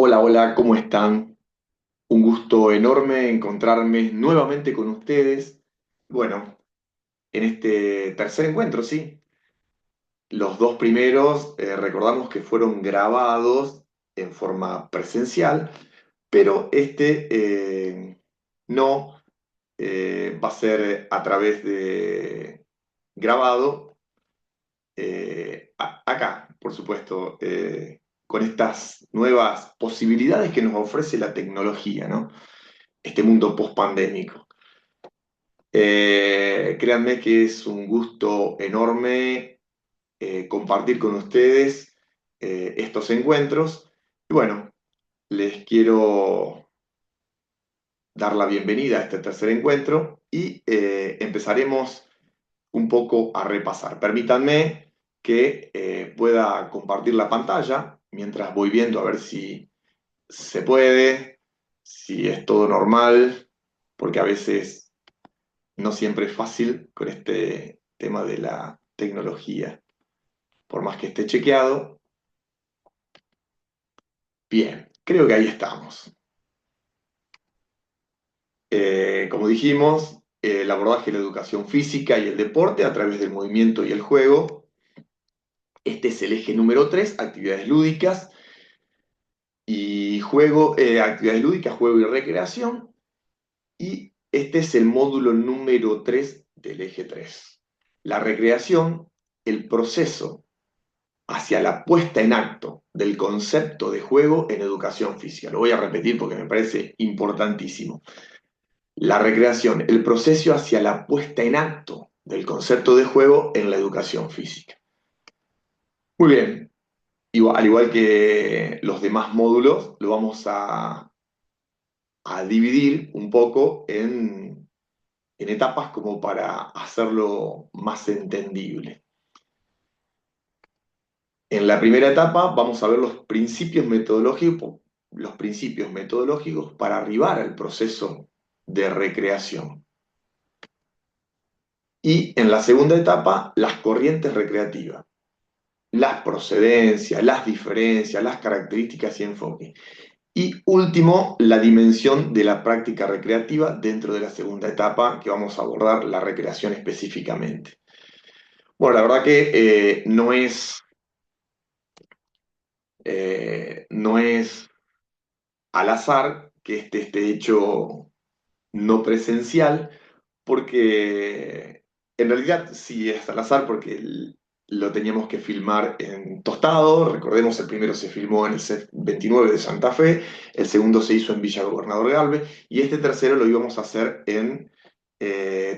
Hola, hola, ¿cómo están? Un gusto enorme encontrarme nuevamente con ustedes. Bueno, en este tercer encuentro, sí. Los dos primeros recordamos que fueron grabados en forma presencial, pero no va a ser a través de grabado acá, por supuesto, con estas nuevas posibilidades que nos ofrece la tecnología, ¿no? Este mundo post-pandémico. Créanme que es un gusto enorme compartir con ustedes estos encuentros. Y bueno, les quiero dar la bienvenida a este tercer encuentro y empezaremos un poco a repasar. Permítanme que pueda compartir la pantalla mientras voy viendo a ver si se puede, si es todo normal, porque a veces no siempre es fácil con este tema de la tecnología, por más que esté chequeado. Bien, creo que ahí estamos. Como dijimos, el abordaje de la educación física y el deporte a través del movimiento y el juego. Este es el eje número 3, actividades lúdicas y juego, actividades lúdicas, juego y recreación. Y este es el módulo número 3 del eje 3. La recreación, el proceso hacia la puesta en acto del concepto de juego en educación física. Lo voy a repetir porque me parece importantísimo. La recreación, el proceso hacia la puesta en acto del concepto de juego en la educación física. Muy bien, al igual que los demás módulos, lo vamos a dividir un poco en etapas como para hacerlo más entendible. En la primera etapa vamos a ver los principios metodológicos para arribar al proceso de recreación. Y en la segunda etapa, las corrientes recreativas, las procedencias, las diferencias, las características y enfoque. Y último, la dimensión de la práctica recreativa dentro de la segunda etapa que vamos a abordar la recreación específicamente. Bueno, la verdad que no es al azar que este esté hecho no presencial, porque en realidad sí es al azar porque lo teníamos que filmar en Tostado. Recordemos, el primero se filmó en el CEF 29 de Santa Fe, el segundo se hizo en Villa Gobernador Galvez y este tercero lo íbamos a hacer en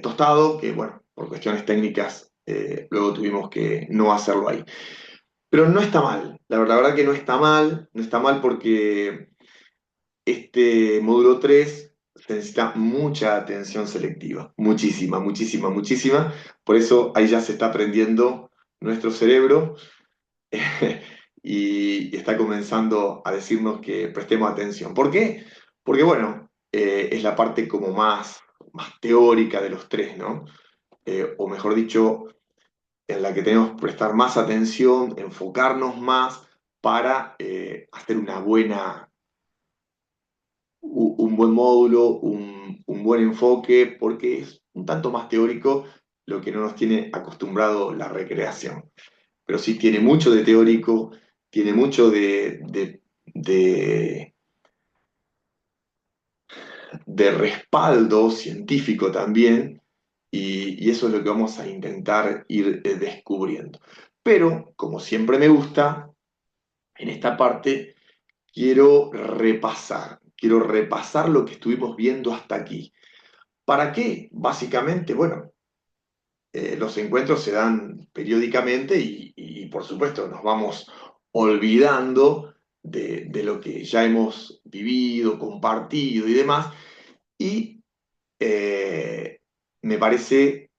Tostado, que bueno, por cuestiones técnicas luego tuvimos que no hacerlo ahí. Pero no está mal, la verdad que no está mal porque este módulo 3 se necesita mucha atención selectiva, muchísima, muchísima, muchísima. Por eso ahí ya se está aprendiendo nuestro cerebro y está comenzando a decirnos que prestemos atención. ¿Por qué? Porque bueno, es la parte como más teórica de los tres, ¿no? O mejor dicho, en la que tenemos que prestar más atención, enfocarnos más para hacer un buen módulo, un buen enfoque, porque es un tanto más teórico lo que no nos tiene acostumbrado la recreación. Pero sí tiene mucho de teórico, tiene mucho de respaldo científico también, y eso es lo que vamos a intentar ir descubriendo. Pero, como siempre me gusta, en esta parte quiero repasar lo que estuvimos viendo hasta aquí. ¿Para qué? Básicamente, bueno, los encuentros se dan periódicamente y, por supuesto nos vamos olvidando de lo que ya hemos vivido, compartido y demás. Y eh, me parece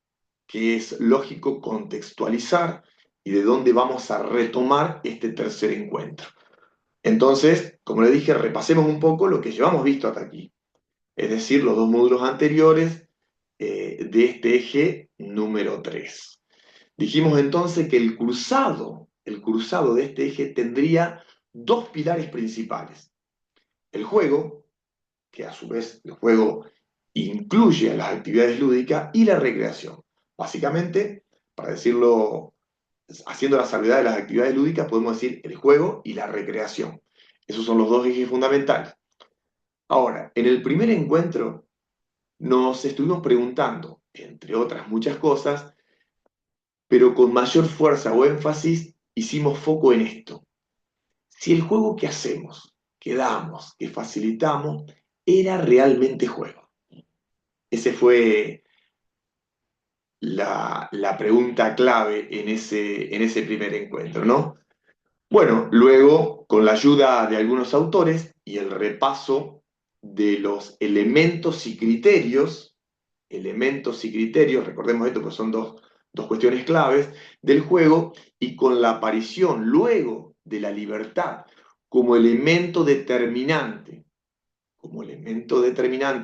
que es lógico contextualizar y de dónde vamos a retomar este tercer encuentro. Entonces, como le dije, repasemos un poco lo que llevamos visto hasta aquí, es decir, los dos módulos anteriores de este eje número 3. Dijimos entonces que el cruzado de este eje tendría dos pilares principales. el juego, que a su vez el juego incluye a las actividades lúdicas, y la recreación. Básicamente, para decirlo, haciendo la salvedad de las actividades lúdicas, podemos decir el juego y la recreación. Esos son los dos ejes fundamentales. Ahora, en el primer encuentro nos estuvimos preguntando, entre otras muchas cosas, pero con mayor fuerza o énfasis hicimos foco en esto. Si el juego que hacemos, que damos, que facilitamos, era realmente juego. Esa fue la pregunta clave en ese primer encuentro, ¿no? Bueno, luego, con la ayuda de algunos autores y el repaso de los elementos y criterios, recordemos esto, pues son dos cuestiones claves del juego, y con la aparición luego de la libertad como elemento determinante,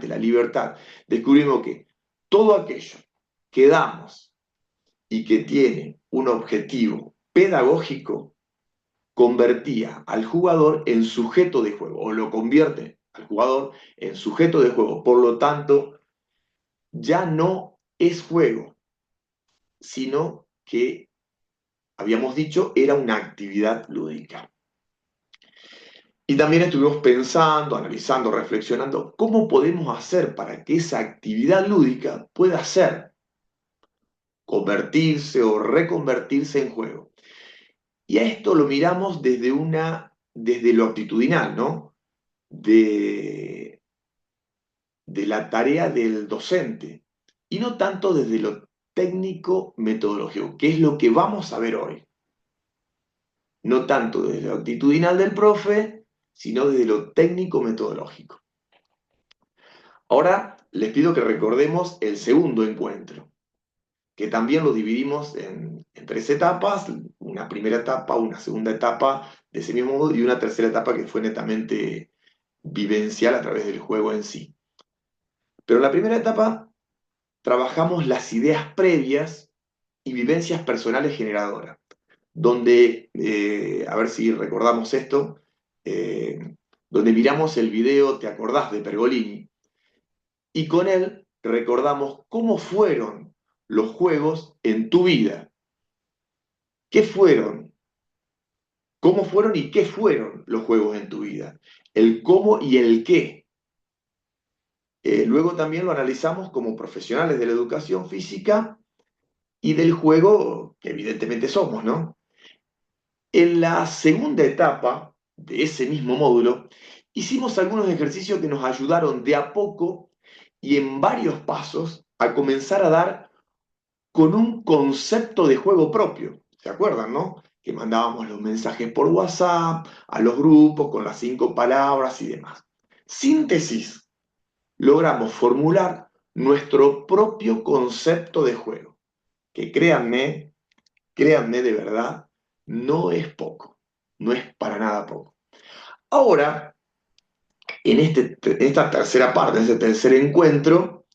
la libertad, descubrimos que todo aquello que damos y que tiene un objetivo pedagógico convertía al jugador en sujeto de juego, o lo convierte al jugador en sujeto de juego. Por lo tanto, ya no es juego, sino que, habíamos dicho, era una actividad lúdica. Y también estuvimos pensando, analizando, reflexionando, cómo podemos hacer para que esa actividad lúdica pueda ser, convertirse o reconvertirse en juego. Y a esto lo miramos desde lo actitudinal, ¿no? De la tarea del docente, y no tanto desde lo técnico metodológico, que es lo que vamos a ver hoy. No tanto desde lo actitudinal del profe, sino desde lo técnico metodológico. Ahora les pido que recordemos el segundo encuentro, que también lo dividimos en tres etapas: una primera etapa, una segunda etapa de ese mismo modo, y una tercera etapa que fue netamente vivencial a través del juego en sí. Pero en la primera etapa trabajamos las ideas previas y vivencias personales generadoras, donde, a ver si recordamos esto, eh, donde miramos el video ¿Te acordás de Pergolini? Y con él recordamos cómo fueron los juegos en tu vida. ¿Qué fueron? ¿Cómo fueron y qué fueron los juegos en tu vida? El cómo y el qué. Luego también lo analizamos como profesionales de la educación física y del juego que evidentemente somos, ¿no? En la segunda etapa de ese mismo módulo, hicimos algunos ejercicios que nos ayudaron de a poco y en varios pasos a comenzar a dar con un concepto de juego propio. ¿Se acuerdan, no? Que mandábamos los mensajes por WhatsApp, a los grupos, con las 5 palabras y demás. Síntesis: logramos formular nuestro propio concepto de juego, que créanme de verdad, no es poco, no es para nada poco. Ahora, en esta tercera parte, en este tercer encuentro,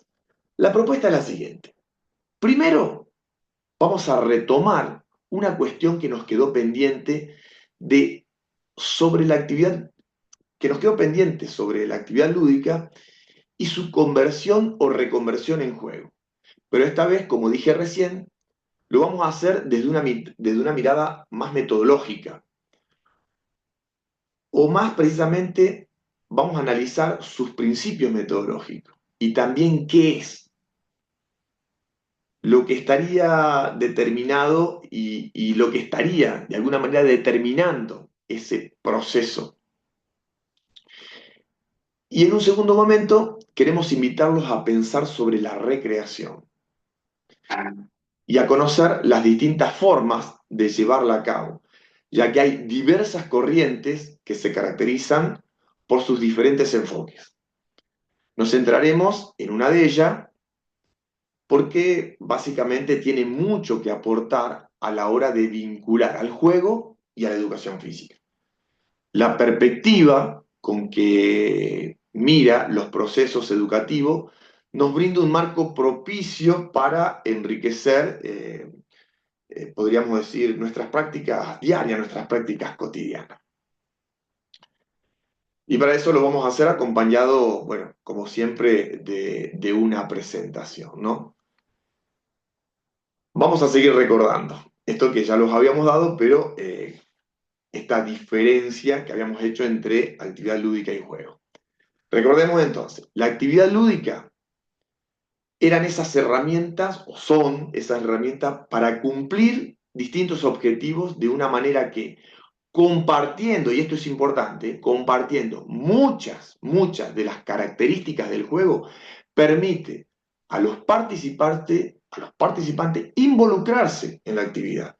la propuesta es la siguiente. Primero, vamos a retomar una cuestión que nos quedó pendiente sobre la actividad, que nos quedó pendiente sobre la actividad lúdica y su conversión o reconversión en juego. Pero esta vez, como dije recién, lo vamos a hacer desde una mirada más metodológica, o más precisamente vamos a analizar sus principios metodológicos y también qué es lo que estaría determinado y lo que estaría de alguna manera determinando ese proceso. Y en un segundo momento queremos invitarlos a pensar sobre la recreación y a conocer las distintas formas de llevarla a cabo, ya que hay diversas corrientes que se caracterizan por sus diferentes enfoques. Nos centraremos en una de ellas porque básicamente tiene mucho que aportar a la hora de vincular al juego y a la educación física. La perspectiva con que mira los procesos educativos nos brinda un marco propicio para enriquecer, podríamos decir, nuestras prácticas diarias, nuestras prácticas cotidianas. Y para eso lo vamos a hacer acompañado, bueno, como siempre, de una presentación, ¿no? Vamos a seguir recordando esto que ya los habíamos dado, pero esta diferencia que habíamos hecho entre actividad lúdica y juego. Recordemos entonces, la actividad lúdica eran esas herramientas, o son esas herramientas para cumplir distintos objetivos de una manera que, compartiendo, y esto es importante, compartiendo muchas de las características del juego, permite a los participantes involucrarse en la actividad,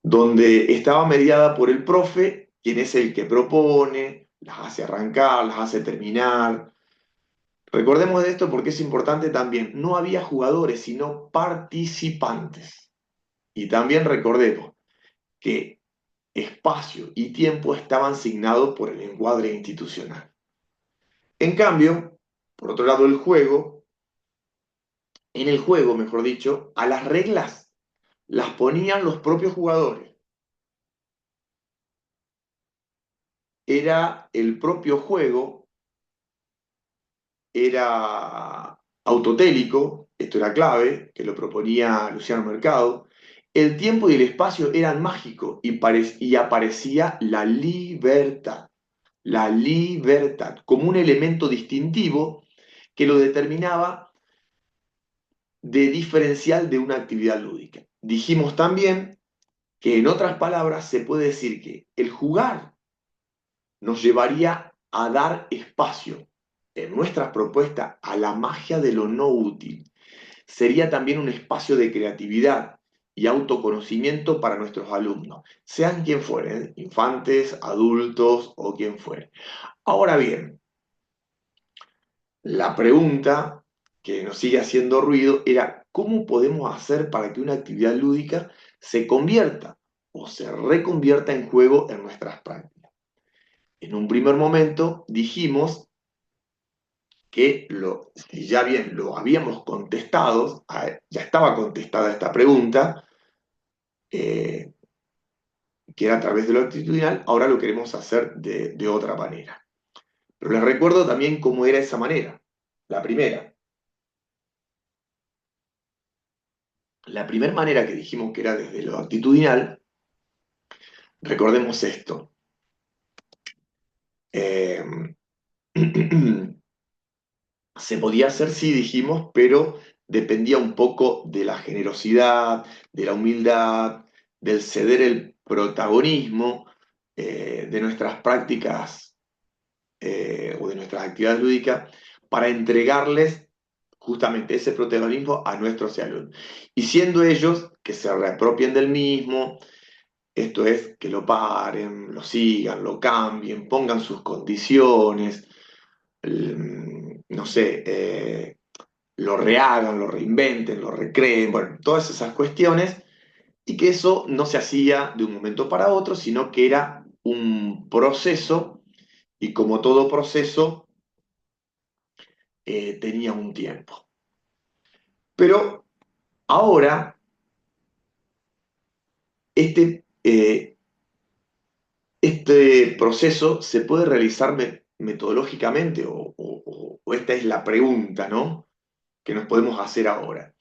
donde estaba mediada por el profe, quien es el que propone, las hace arrancar, las hace terminar. Recordemos de esto porque es importante también, no había jugadores, sino participantes. Y también recordemos que espacio y tiempo estaban asignados por el encuadre institucional. En cambio, por otro lado, en el juego, mejor dicho, a las reglas las ponían los propios jugadores. Era el propio juego, era autotélico, esto era clave, que lo proponía Luciano Mercado. El tiempo y el espacio eran mágicos y aparecía la libertad como un elemento distintivo que lo determinaba de diferencial de una actividad lúdica. Dijimos también que en otras palabras se puede decir que el jugar nos llevaría a dar espacio en nuestras propuestas a la magia de lo no útil. Sería también un espacio de creatividad y autoconocimiento para nuestros alumnos, sean quien fueren, infantes, adultos o quien fuere. Ahora bien, la pregunta que nos sigue haciendo ruido era ¿cómo podemos hacer para que una actividad lúdica se convierta o se reconvierta en juego en nuestras prácticas? En un primer momento dijimos que si ya bien lo habíamos contestado, ya estaba contestada esta pregunta, eh, que era a través de lo actitudinal, ahora lo queremos hacer de otra manera. Pero les recuerdo también cómo era esa manera. La primera. La primera manera que dijimos que era desde lo actitudinal, recordemos esto. Eh, se podía hacer, sí, dijimos, pero dependía un poco de la generosidad, de la humildad, del ceder el protagonismo de nuestras prácticas o de nuestras actividades lúdicas para entregarles justamente ese protagonismo a nuestros alumnos. Y siendo ellos que se reapropien del mismo, esto es, que lo paren, lo sigan, lo cambien, pongan sus condiciones, no sé, lo rehagan, lo reinventen, lo recreen, bueno, todas esas cuestiones, y que eso no se hacía de un momento para otro, sino que era un proceso, y como todo proceso, tenía un tiempo. Pero ahora, este proceso se puede realizar metodológicamente, o esta es la pregunta, ¿no?, que nos podemos hacer ahora.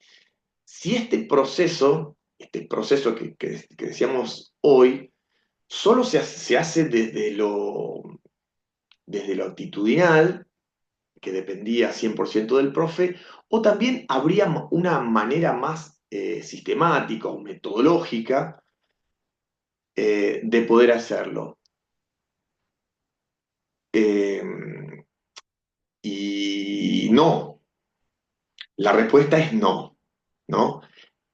Si este proceso que decíamos hoy, solo se hace desde lo actitudinal, que dependía 100% del profe, o también habría una manera más sistemática o metodológica de poder hacerlo. Eh, y no, la respuesta es no, ¿no?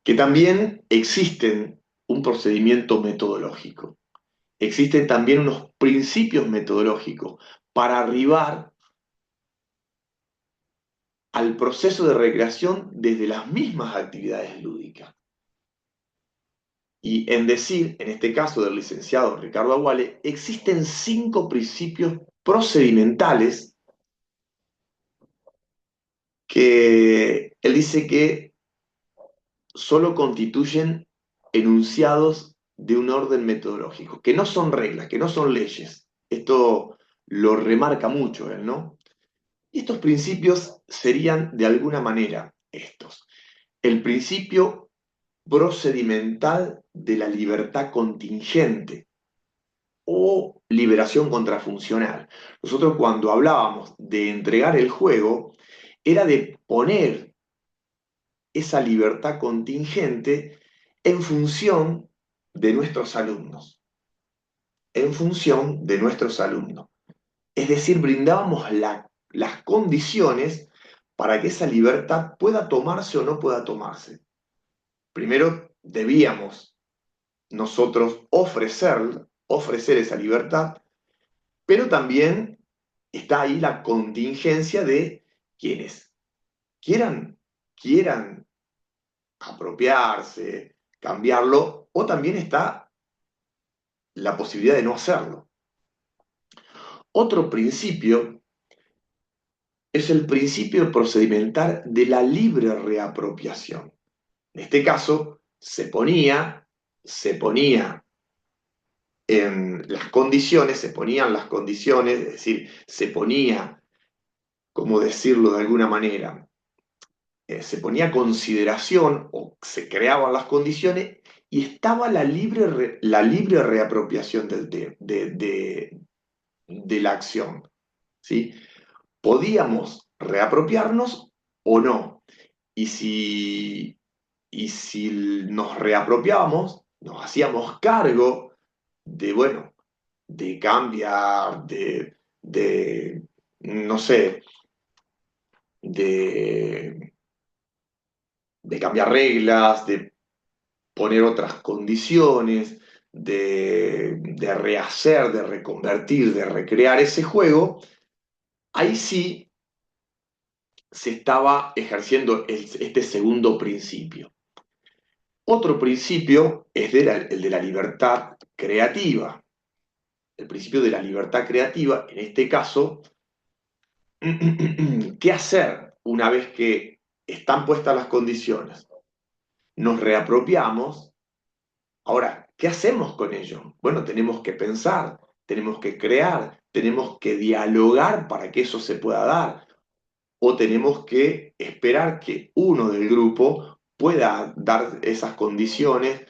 Que también existen un procedimiento metodológico, existen también unos principios metodológicos para arribar al proceso de recreación desde las mismas actividades lúdicas. Y en decir, en este caso del licenciado Ricardo Aguale, existen 5 principios procedimentales que él dice que solo constituyen enunciados de un orden metodológico, que no son reglas, que no son leyes. Esto lo remarca mucho él, ¿no? Y estos principios serían de alguna manera estos. El principio procedimental de la libertad contingente o liberación contrafuncional. Nosotros cuando hablábamos de entregar el juego, era de poner esa libertad contingente en función de nuestros alumnos, en función de nuestros alumnos. Es decir, brindábamos las condiciones para que esa libertad pueda tomarse o no pueda tomarse. Primero debíamos nosotros ofrecer esa libertad, pero también está ahí la contingencia de quienes quieran, quieran apropiarse, cambiarlo, o también está la posibilidad de no hacerlo. Otro principio es el principio procedimental de la libre reapropiación. En este caso, se ponía en las condiciones, se ponían las condiciones, es decir, se ponía, ¿cómo decirlo de alguna manera? Se ponía a consideración o se creaban las condiciones y estaba la libre reapropiación de la acción, ¿sí? Podíamos reapropiarnos o no. Y si, y si nos reapropiábamos, nos hacíamos cargo de, bueno, de cambiar, no sé, de, de cambiar reglas, de poner otras condiciones, de rehacer, de reconvertir, de recrear ese juego, ahí sí se estaba ejerciendo este segundo principio. Otro principio es el de la libertad creativa. El principio de la libertad creativa, en este caso, ¿qué hacer una vez que están puestas las condiciones? Nos reapropiamos. Ahora, ¿qué hacemos con ello? Bueno, tenemos que pensar, tenemos que crear, tenemos que dialogar para que eso se pueda dar, o tenemos que esperar que uno del grupo pueda dar esas condiciones,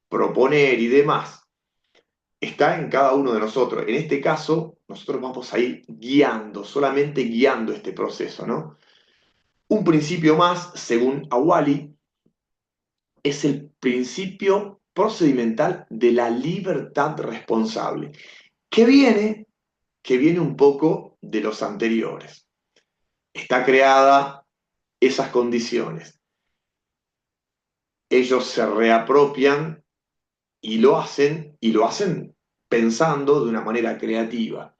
proponer y demás. Está en cada uno de nosotros. En este caso, nosotros vamos a ir guiando, solamente guiando este proceso, ¿no? Un principio más, según Awali, es el principio procedimental de la libertad responsable, que viene, que viene un poco de los anteriores. Está creada esas condiciones. Ellos se reapropian y lo hacen pensando de una manera creativa.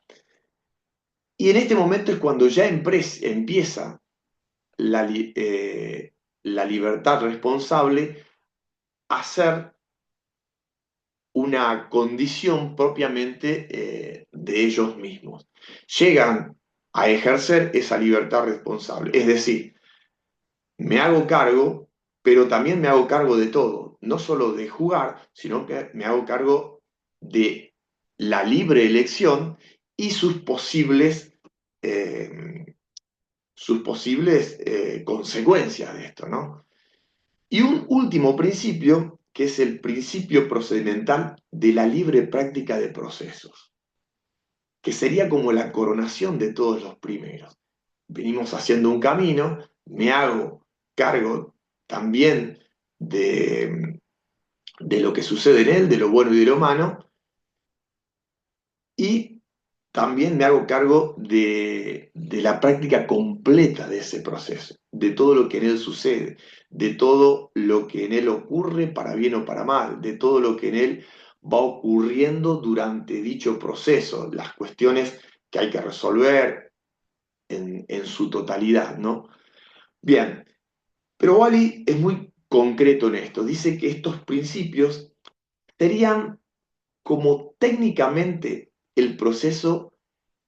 Y en este momento es cuando ya empieza la libertad responsable a ser una condición propiamente de ellos mismos. Llegan a ejercer esa libertad responsable. Es decir, me hago cargo, pero también me hago cargo de todo. No solo de jugar, sino que me hago cargo de la libre elección y sus posibles consecuencias de esto, ¿no? Y un último principio, que es el principio procedimental de la libre práctica de procesos, que sería como la coronación de todos los primeros. Venimos haciendo un camino, me hago cargo también de lo que sucede en él, de lo bueno y de lo malo, y también me hago cargo de la práctica completa de ese proceso, de todo lo que en él sucede, de todo lo que en él ocurre para bien o para mal, de todo lo que en él va ocurriendo durante dicho proceso, las cuestiones que hay que resolver en su totalidad, ¿no? Bien, pero Wally es muy concreto en esto, dice que estos principios serían como técnicamente el proceso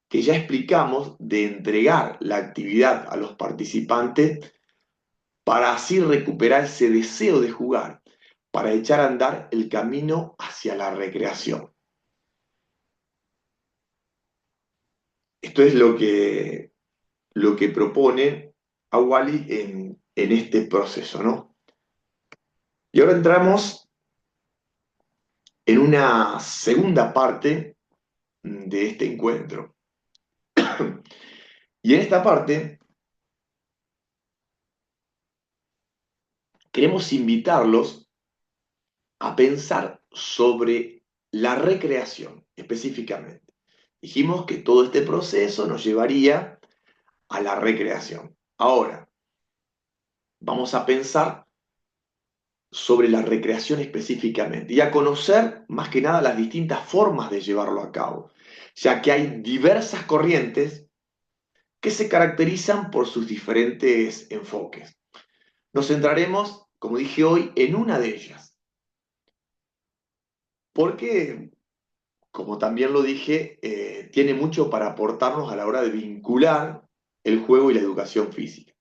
que ya explicamos de entregar la actividad a los participantes para así recuperar ese deseo de jugar, para echar a andar el camino hacia la recreación. esto es lo que propone Awali en este proceso, ¿no? Y ahora entramos en una segunda parte de este encuentro. Y en esta parte queremos invitarlos a pensar sobre la recreación específicamente. Dijimos que todo este proceso nos llevaría a la recreación. Ahora, vamos a pensar sobre la recreación específicamente y a conocer más que nada las distintas formas de llevarlo a cabo, ya que hay diversas corrientes que se caracterizan por sus diferentes enfoques. Nos centraremos, como dije hoy, en una de ellas, porque, como también lo dije, tiene mucho para aportarnos a la hora de vincular el juego y la educación física.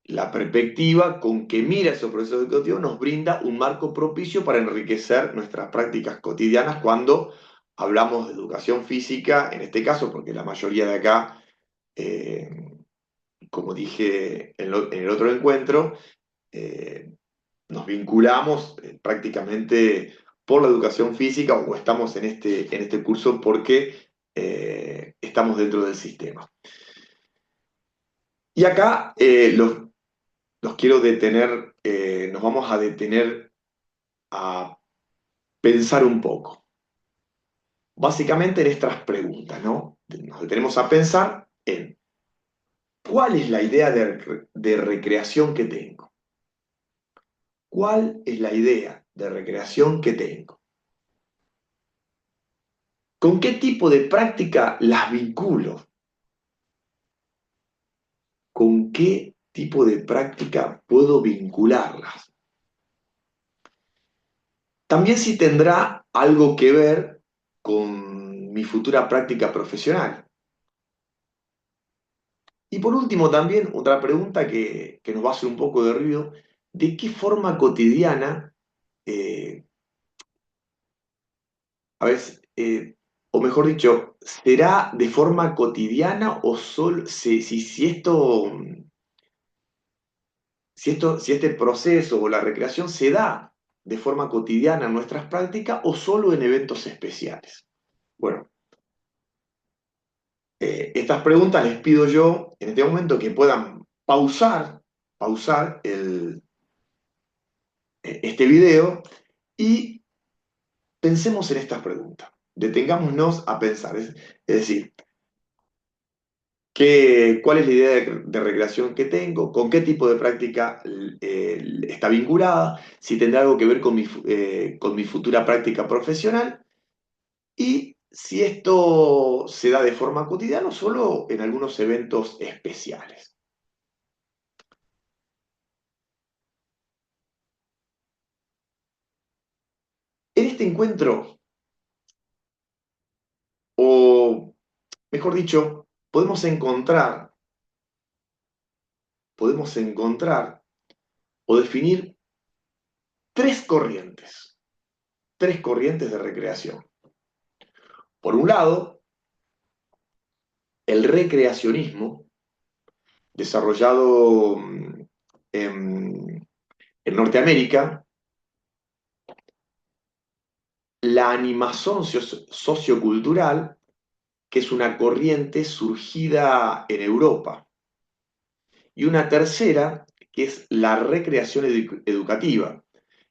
La perspectiva con que mira esos procesos educativos nos brinda un marco propicio para enriquecer nuestras prácticas cotidianas cuando hablamos de educación física, en este caso, porque la mayoría de acá, eh, como dije en el otro encuentro, eh, nos vinculamos prácticamente por la educación física o estamos en este curso porque estamos dentro del sistema. Y acá los quiero detener, nos vamos a detener a pensar un poco. Básicamente en estas preguntas, ¿no? Nos detenemos a pensar en cuál es la idea de recreación que tengo. ¿Cuál es la idea de recreación que tengo? ¿Con qué tipo de práctica las vinculo? ¿Con qué tipo de práctica puedo vincularlas? También si tendrá algo que ver con mi futura práctica profesional. Y por último, también otra pregunta que nos va a hacer un poco de ruido, ¿de qué forma cotidiana, eh, a ver, o mejor dicho, será de forma cotidiana o solo, si este proceso o la recreación se da de forma cotidiana en nuestras prácticas o solo en eventos especiales? Bueno, estas preguntas les pido yo en este momento que puedan pausar este video y pensemos en estas preguntas. Detengámonos a pensar. Es decir, ¿cuál es la idea de recreación que tengo? ¿Con qué tipo de práctica está vinculada? Si tendrá algo que ver con mi futura práctica profesional. Y si esto se da de forma cotidiana o solo en algunos eventos especiales. En este encuentro, o mejor dicho, podemos encontrar o definir tres tres corrientes de recreación. Por un lado, el recreacionismo, desarrollado en Norteamérica, la animación sociocultural, que es una corriente surgida en Europa, y una tercera, que es la recreación educativa,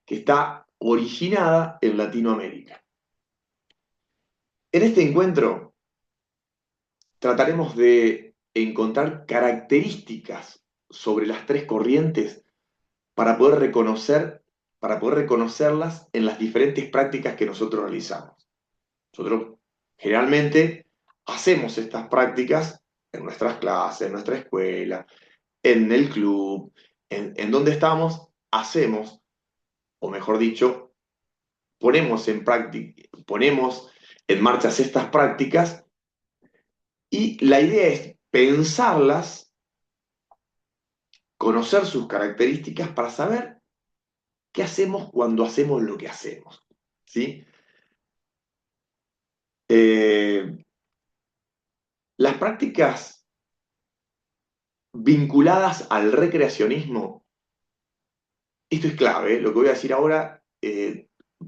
que está originada en Latinoamérica. En este encuentro trataremos de encontrar características sobre las tres corrientes para poder para poder reconocerlas en las diferentes prácticas que nosotros realizamos. Nosotros generalmente hacemos estas prácticas en nuestras clases, en nuestra escuela, en el club, en donde estamos, hacemos, o mejor dicho, ponemos en marcha estas prácticas y la idea es pensarlas, conocer sus características para saber qué hacemos cuando hacemos lo que hacemos. ¿Sí? Eh, Las prácticas vinculadas al recreacionismo, esto es clave, lo que voy a decir ahora,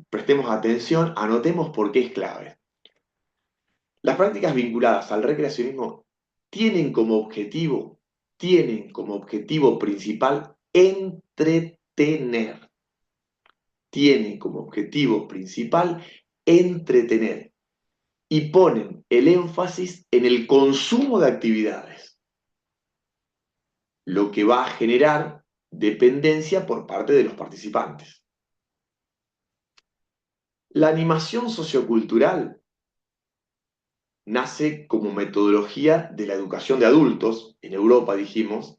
prestemos atención, anotemos por qué es clave. Las prácticas vinculadas al recreacionismo tienen como objetivo, tienen como objetivo principal entretener. Tienen como objetivo principal entretener y ponen el énfasis en el consumo de actividades, lo que va a generar dependencia por parte de los participantes. La animación sociocultural nace como metodología de la educación de adultos, en Europa dijimos,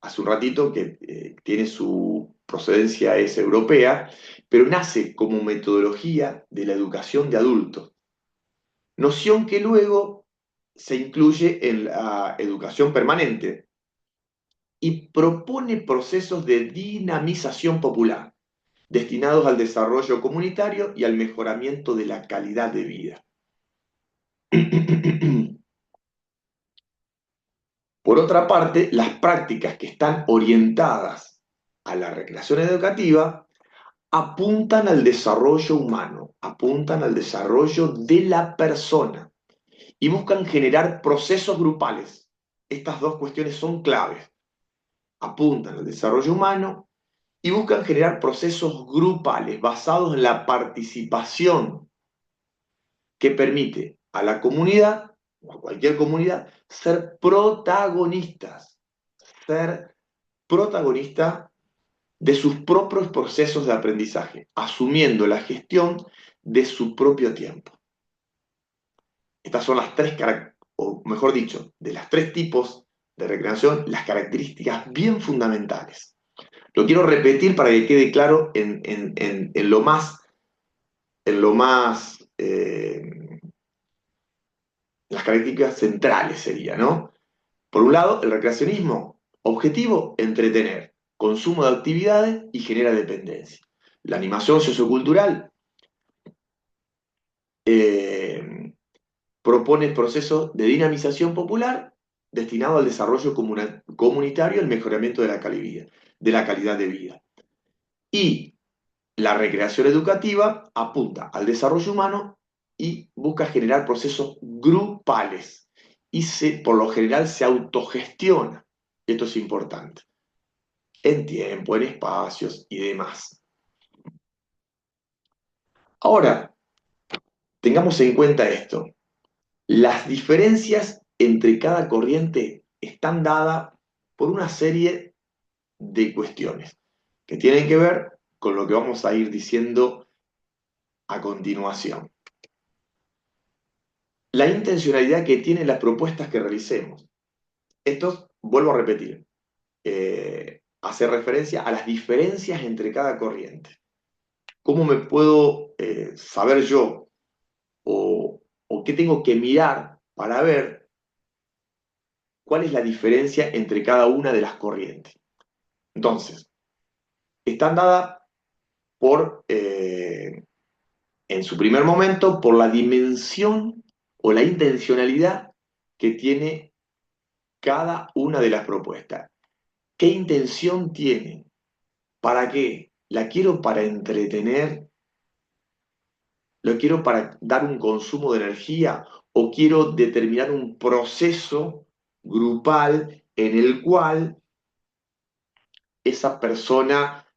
hace un ratito que tiene su procedencia es europea, pero nace como metodología de la educación de adultos, noción que luego se incluye en la educación permanente y propone procesos de dinamización popular destinados al desarrollo comunitario y al mejoramiento de la calidad de vida. Por otra parte, las prácticas que están orientadas a la recreación educativa apuntan al desarrollo humano, apuntan al desarrollo de la persona y buscan generar procesos grupales. Estas dos cuestiones son claves. Apuntan al desarrollo humano y buscan generar procesos grupales basados en la participación que permite a la comunidad o a cualquier comunidad ser protagonista de sus propios procesos de aprendizaje, asumiendo la gestión de su propio tiempo. Estas son las tres, o mejor dicho, de las tres tipos de recreación, las características bien fundamentales. Lo quiero repetir para que quede claro en lo más las características centrales sería, ¿no? Por un lado, el recreacionismo, objetivo, entretener, consumo de actividades y genera dependencia. La animación sociocultural eh, propone procesos de dinamización popular destinado al desarrollo comunitario y al mejoramiento de la calidad de vida. Y la recreación educativa apunta al desarrollo humano y busca generar procesos grupales y por lo general se autogestiona. Esto es importante. En tiempo, en espacios y demás. Ahora, tengamos en cuenta esto. Las diferencias entre cada corriente están dadas por una serie de cuestiones que tienen que ver con lo que vamos a ir diciendo a continuación. La intencionalidad que tienen las propuestas que realicemos. Esto, vuelvo a repetir, hace referencia a las diferencias entre cada corriente. ¿Cómo me puedo saber yo o qué tengo que mirar para ver cuál es la diferencia entre cada una de las corrientes? Entonces, están dadas por, en su primer momento, por la dimensión o la intencionalidad que tiene cada una de las propuestas. ¿Qué intención tiene? ¿Para qué? ¿La quiero para entretener? ¿Lo quiero para dar un consumo de energía? ¿O quiero determinar un proceso grupal en el cual esa persona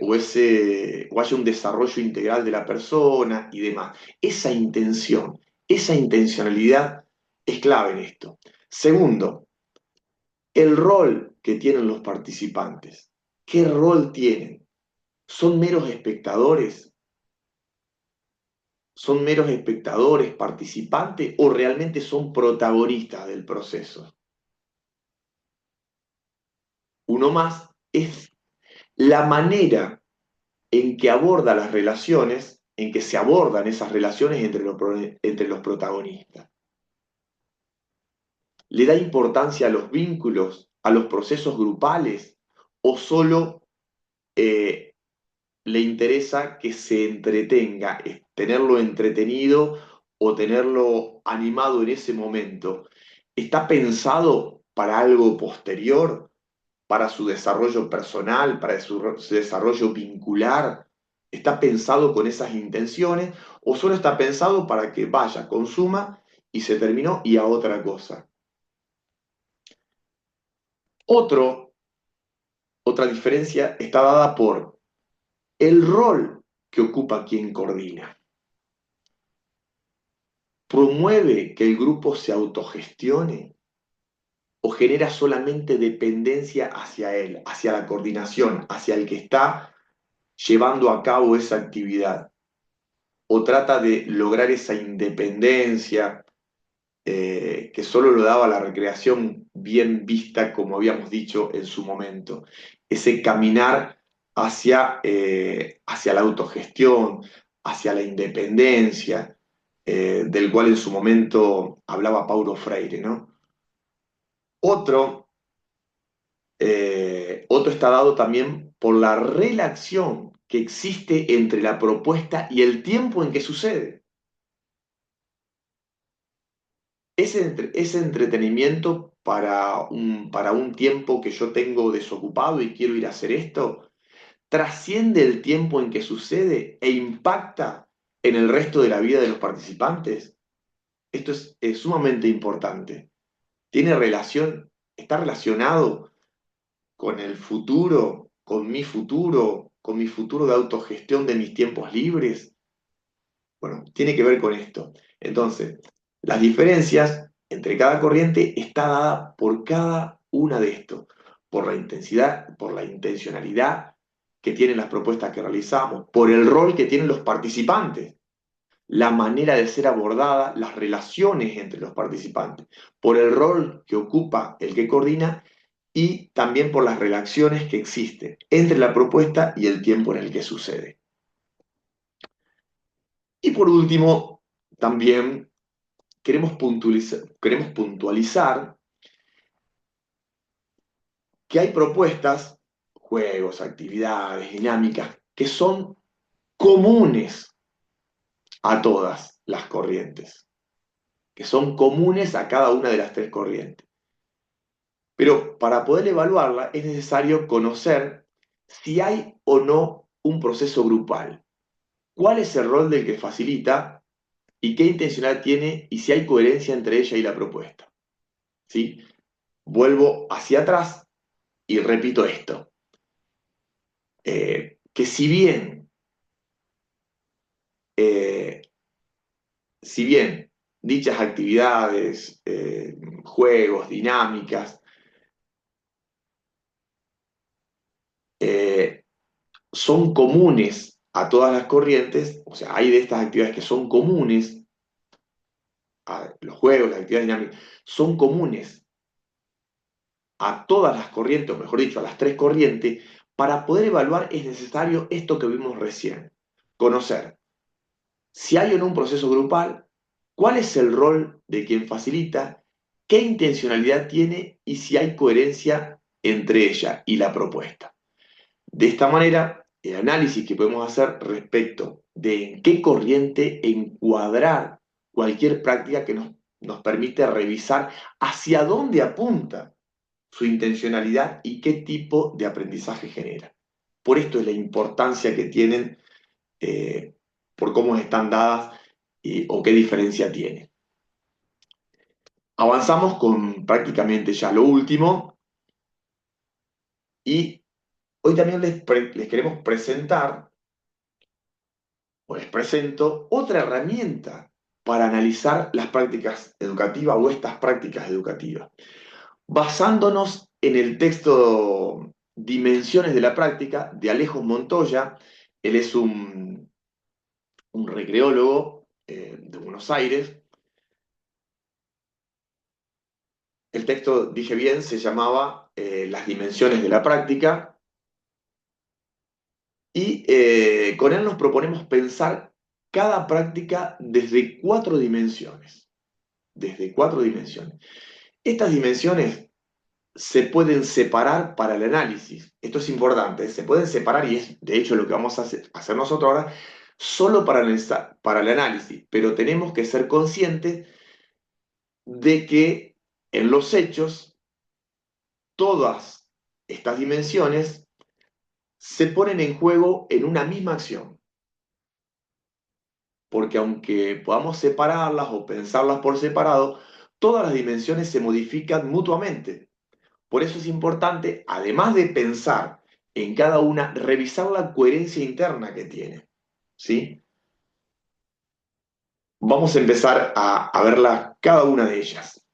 o haya un desarrollo integral de la persona y demás? Esa intención, esa intencionalidad es clave en esto. Segundo, el rol que tienen los participantes. ¿Qué rol tienen? ¿Son meros espectadores? ¿Son meros espectadores, participantes o realmente son protagonistas del proceso? Uno más es la manera en que aborda las relaciones, en que se abordan esas relaciones entre los protagonistas. ¿Le da importancia a los vínculos, a los procesos grupales o solo eh, le interesa que se entretenga, tenerlo entretenido o tenerlo animado en ese momento, está pensado para algo posterior, para su desarrollo personal, para su desarrollo vincular? ¿Está pensado con esas intenciones o solo está pensado para que vaya, consuma y se terminó y a otra cosa? Otro, otra diferencia está dada por el rol que ocupa quien coordina. ¿Promueve que el grupo se autogestione o genera solamente dependencia hacia él, hacia la coordinación, hacia el que está llevando a cabo esa actividad? ¿O trata de lograr esa independencia que solo lo daba la recreación bien vista, como habíamos dicho en su momento? Ese caminar hacia la autogestión, hacia la independencia, del cual en su momento hablaba Paulo Freire, ¿no? Otro, otro está dado también por la relación que existe entre la propuesta y el tiempo en que sucede. Ese entretenimiento para un tiempo que yo tengo desocupado y quiero ir a hacer esto, trasciende el tiempo en que sucede e impacta en el resto de la vida de los participantes. Esto es sumamente importante. Tiene relación, está relacionado con el futuro, con mi futuro de autogestión de mis tiempos libres. Bueno, tiene que ver con esto. Entonces, las diferencias entre cada corriente está dada por cada una de estos, por la intensidad, por la intencionalidad que tienen las propuestas que realizamos, por el rol que tienen los participantes, la manera de ser abordada, las relaciones entre los participantes, por el rol que ocupa el que coordina y también por las relaciones que existen entre la propuesta y el tiempo en el que sucede. Y por último, también queremos puntualizar que hay propuestas, juegos, actividades, dinámicas, que son comunes a todas las corrientes, que son comunes a cada una de las tres corrientes. Pero para poder evaluarla es necesario conocer si hay o no un proceso grupal, cuál es el rol del que facilita y qué intencionalidad tiene y si hay coherencia entre ella y la propuesta. ¿Sí? Vuelvo hacia atrás y repito esto, que eh, si bien dichas actividades, juegos, dinámicas, eh, son comunes a todas las corrientes, o sea, hay de estas actividades que son comunes, a los juegos, las actividades dinámicas, son comunes a todas las corrientes, o mejor dicho, a las tres corrientes. Para poder evaluar es necesario esto que vimos recién, conocer si hay o no un proceso grupal, cuál es el rol de quien facilita, qué intencionalidad tiene y si hay coherencia entre ella y la propuesta. De esta manera, el análisis que podemos hacer respecto de en qué corriente encuadrar cualquier práctica que nos permite revisar hacia dónde apunta su intencionalidad y qué tipo de aprendizaje genera. Por esto es la importancia que tienen, eh, por cómo están dadas o qué diferencia tienen. Avanzamos con prácticamente ya lo último y hoy también les queremos presentar, o les presento, otra herramienta para analizar las prácticas educativas o estas prácticas educativas, basándonos en el texto Dimensiones de la práctica de Alejo Montoya. Él es un recreólogo de Buenos Aires. El texto, dije bien, se llamaba Las dimensiones de la práctica y con él nos proponemos pensar cada práctica desde cuatro dimensiones. Desde cuatro dimensiones. Estas dimensiones se pueden separar para el análisis. Esto es importante, se pueden separar y es de hecho lo que vamos a hacer nosotros ahora. solo para el análisis, pero tenemos que ser conscientes de que en los hechos todas estas dimensiones se ponen en juego en una misma acción, porque aunque podamos separarlas o pensarlas por separado, todas las dimensiones se modifican mutuamente. Por eso es importante, además de pensar en cada una, revisar la coherencia interna que tiene. ¿Sí? Vamos a empezar a verla cada una de ellas.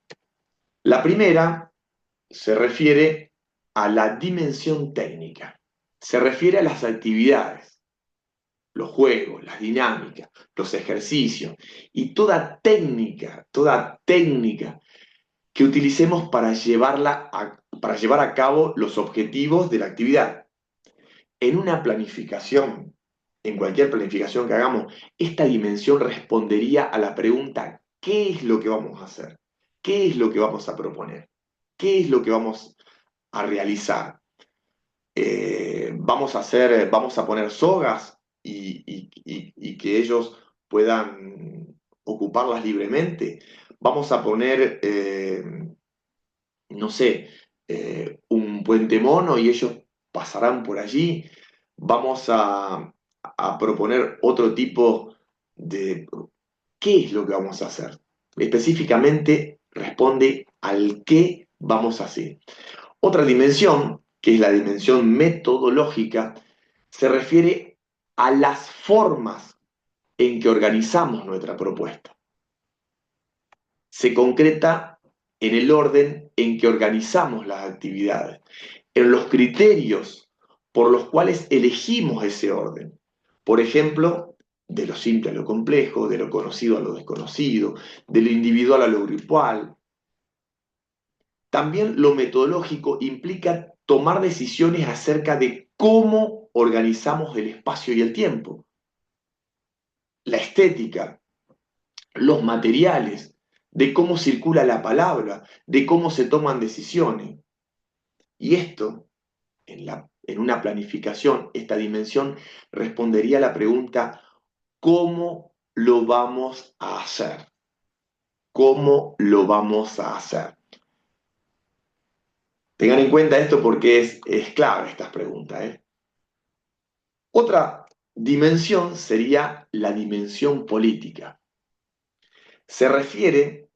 La primera se refiere a la dimensión técnica. Se refiere a las actividades, los juegos, las dinámicas, los ejercicios y toda técnica que utilicemos para llevar a cabo los objetivos de la actividad. En una planificación, en cualquier planificación que hagamos, esta dimensión respondería a la pregunta, ¿qué es lo que vamos a hacer? ¿Qué es lo que vamos a proponer? ¿Qué es lo que vamos a realizar? Vamos a poner sogas y que ellos puedan ocuparlas libremente. Vamos a poner, no sé, un puente mono y ellos pasarán por allí. Vamos a proponer otro tipo de... ¿Qué es lo que vamos a hacer? Específicamente responde al qué vamos a hacer. Otra dimensión, que es la dimensión metodológica, se refiere a las formas en que organizamos nuestra propuesta. Se concreta en el orden en que organizamos las actividades, en los criterios por los cuales elegimos ese orden. Por ejemplo, de lo simple a lo complejo, de lo conocido a lo desconocido, de lo individual a lo grupal. También lo metodológico implica tomar decisiones acerca de cómo organizamos el espacio y el tiempo, la estética, los materiales, de cómo circula la palabra, de cómo se toman decisiones. Y esto, en una planificación, esta dimensión respondería a la pregunta, ¿cómo lo vamos a hacer? ¿Cómo lo vamos a hacer? Tengan en cuenta esto porque es clave estas preguntas, ¿eh? Otra dimensión sería la dimensión política. Se refiere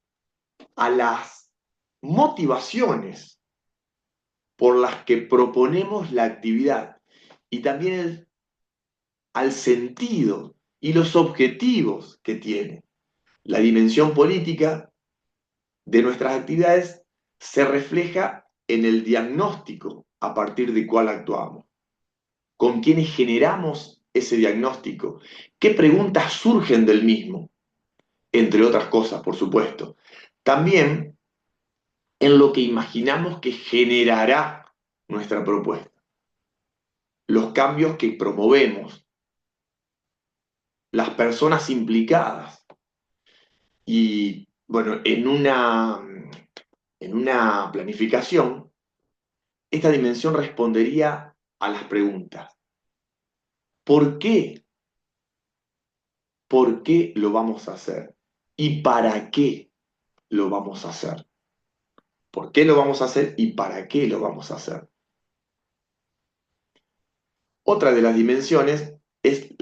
a las motivaciones por las que proponemos la actividad y también al sentido y los objetivos que tiene. La dimensión política de nuestras actividades se refleja en el diagnóstico a partir del cual actuamos, con quienes generamos ese diagnóstico, qué preguntas surgen del mismo, entre otras cosas, por supuesto. También en lo que imaginamos que generará nuestra propuesta, los cambios que promovemos, las personas implicadas. Y bueno, en una planificación, esta dimensión respondería a las preguntas. ¿Por qué? ¿Por qué lo vamos a hacer? ¿Y para qué lo vamos a hacer? ¿Por qué lo vamos a hacer y para qué lo vamos a hacer? Otra de las dimensiones es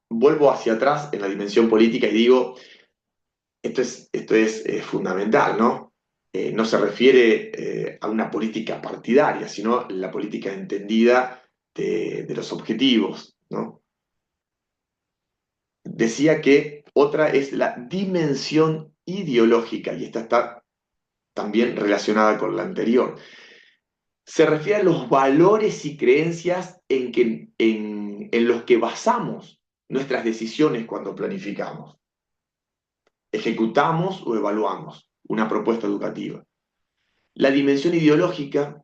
vuelvo hacia atrás en la dimensión política y digo, esto es fundamental, ¿no? No se refiere a una política partidaria, sino la política entendida de los objetivos, ¿no? Decía que otra es la dimensión ideológica, y esta está también relacionada con la anterior. Se refiere a los valores y creencias en los que basamos nuestras decisiones cuando planificamos, ejecutamos o evaluamos una propuesta educativa. La dimensión ideológica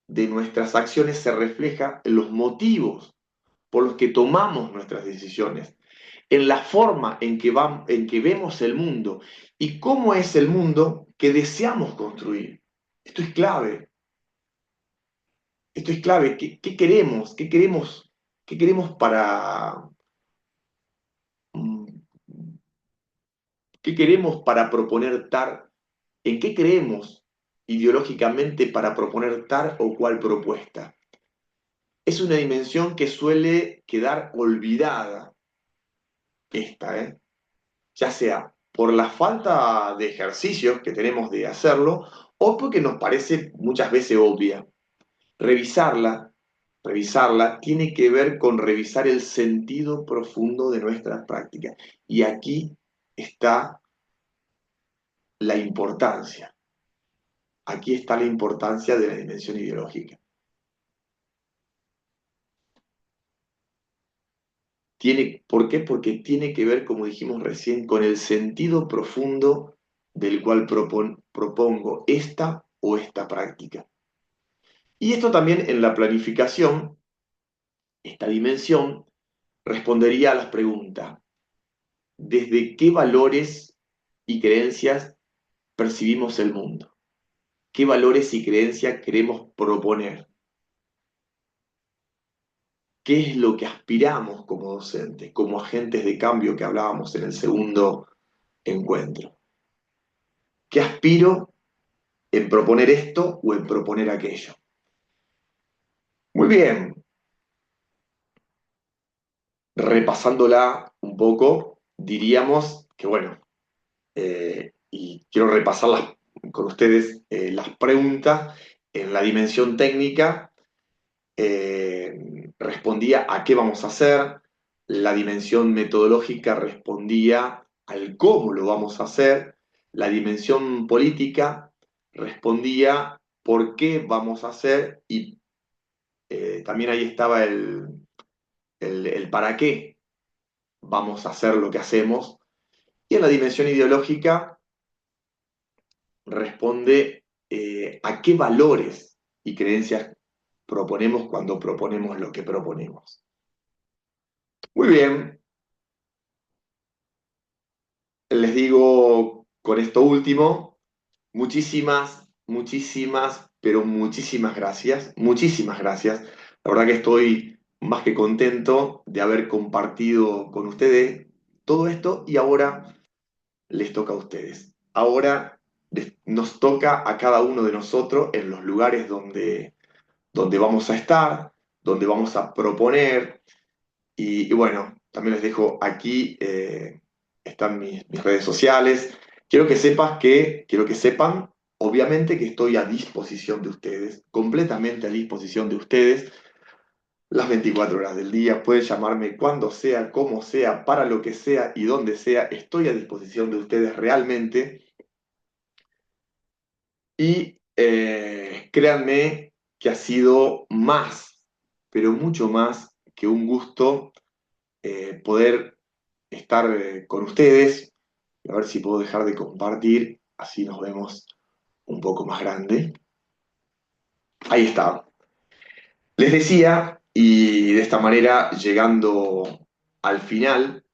de nuestras acciones se refleja en los motivos por los que tomamos nuestras decisiones, en la forma en que vemos el mundo y cómo es el mundo que deseamos construir. Esto es clave. Esto es clave. ¿Qué queremos? ¿Qué queremos? ¿Qué queremos ¿Qué queremos para proponer tal? ¿En qué creemos ideológicamente para proponer tal o cual propuesta? Es una dimensión que suele quedar olvidada esta, ¿eh? Ya sea por la falta de ejercicios que tenemos de hacerlo o porque nos parece muchas veces obvia. Revisarla, revisarla tiene que ver con revisar el sentido profundo de nuestras prácticas. Y aquí está la importancia. Aquí está la importancia de la dimensión ideológica. ¿Por qué? Porque tiene que ver, como dijimos recién, con el sentido profundo del cual propongo esta o esta práctica. Y esto también en la planificación, esta dimensión, respondería a las preguntas: ¿desde qué valores y creencias percibimos el mundo? ¿Qué valores y creencias queremos proponer? ¿Qué es lo que aspiramos como docentes, como agentes de cambio que hablábamos en el segundo encuentro? ¿Qué aspiro en proponer esto o en proponer aquello? Muy bien, repasándola un poco, diríamos que bueno, y quiero repasar con ustedes las preguntas en la dimensión técnica. Respondía a qué vamos a hacer, la dimensión metodológica respondía al cómo lo vamos a hacer, la dimensión política respondía por qué vamos a hacer y también ahí estaba el para qué vamos a hacer lo que hacemos. Y en la dimensión ideológica responde a qué valores y creencias proponemos cuando proponemos lo que proponemos. Muy bien, les digo con esto último, pero muchísimas gracias, muchísimas gracias. La verdad que estoy más que contento de haber compartido con ustedes todo esto y ahora les toca a ustedes. Ahora nos toca a cada uno de nosotros en los lugares donde vamos a estar, donde vamos a proponer. Y bueno, también les dejo aquí, están mis redes sociales. Quiero que sepan, obviamente, que estoy a disposición de ustedes, completamente a disposición de ustedes, las 24 horas del día. Pueden llamarme cuando sea, como sea, para lo que sea y donde sea. Estoy a disposición de ustedes realmente. Y créanme que ha sido más, pero mucho más que un gusto poder estar con ustedes. A ver si puedo dejar de compartir, así nos vemos un poco más grande. Ahí está. Les decía, y de esta manera, llegando al final,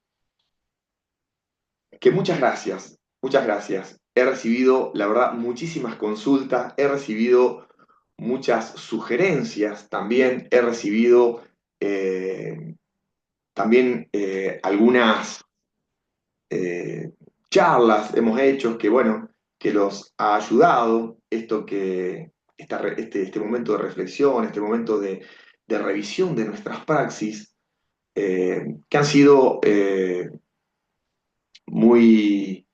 que muchas gracias, muchas gracias. He recibido, la verdad, muchísimas consultas, he recibido muchas sugerencias también, he recibido también algunas eh, charlas hemos hecho que, bueno, que los ha ayudado este momento de reflexión, este momento de revisión de nuestras praxis, que han sido muy,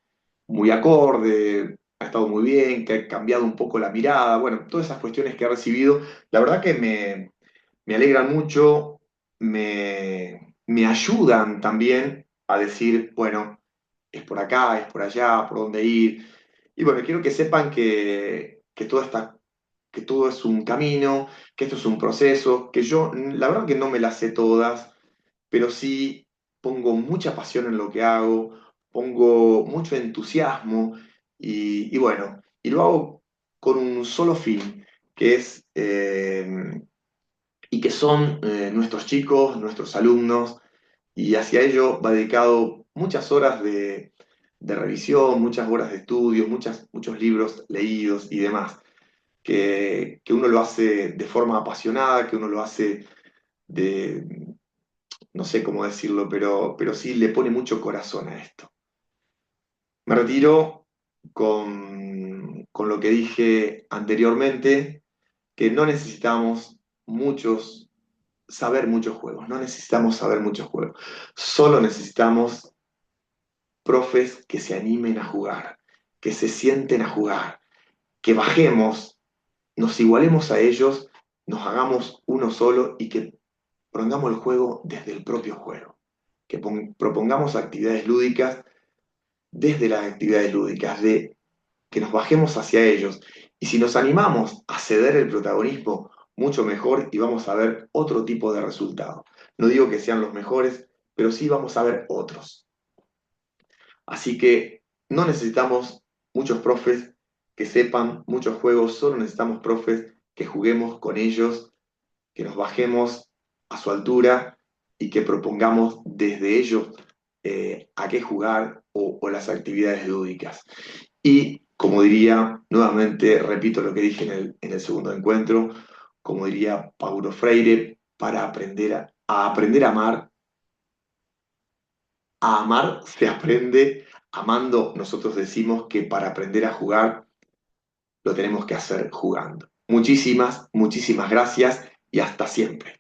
muy acorde, ha estado muy bien, que ha cambiado un poco la mirada, bueno, todas esas cuestiones que he recibido, la verdad que me alegran mucho, me ayudan también a decir, bueno, es por acá, es por allá, por dónde ir. Y bueno, quiero que sepan que todo es un camino, que esto es un proceso, que yo, la verdad que no me las sé todas, pero sí pongo mucha pasión en lo que hago, pongo mucho entusiasmo y bueno, y lo hago con un solo fin, que es, y que son nuestros chicos, nuestros alumnos, y hacia ello va dedicado muchas horas de revisión, muchas horas de estudio, muchos libros leídos y demás, que uno lo hace de forma apasionada, que uno lo hace de, no sé cómo decirlo, pero sí le pone mucho corazón a esto. Me retiro con lo que dije anteriormente, que no necesitamos saber muchos juegos, no necesitamos saber muchos juegos, solo necesitamos profes que se animen a jugar, que se sienten a jugar, que bajemos, nos igualemos a ellos, nos hagamos uno solo y que propongamos el juego desde el propio juego, que propongamos actividades lúdicas desde las actividades lúdicas, de que nos bajemos hacia ellos. Y si nos animamos a ceder el protagonismo, mucho mejor y vamos a ver otro tipo de resultados. No digo que sean los mejores, pero sí vamos a ver otros. Así que no necesitamos muchos profes que sepan muchos juegos, solo necesitamos profes que juguemos con ellos, que nos bajemos a su altura y que propongamos desde ellos a qué jugar o las actividades lúdicas. Y como diría, nuevamente repito lo que dije en el segundo encuentro, como diría Paulo Freire, para aprender a amar se aprende amando. Nosotros decimos que para aprender a jugar lo tenemos que hacer jugando. Muchísimas, muchísimas gracias y hasta siempre.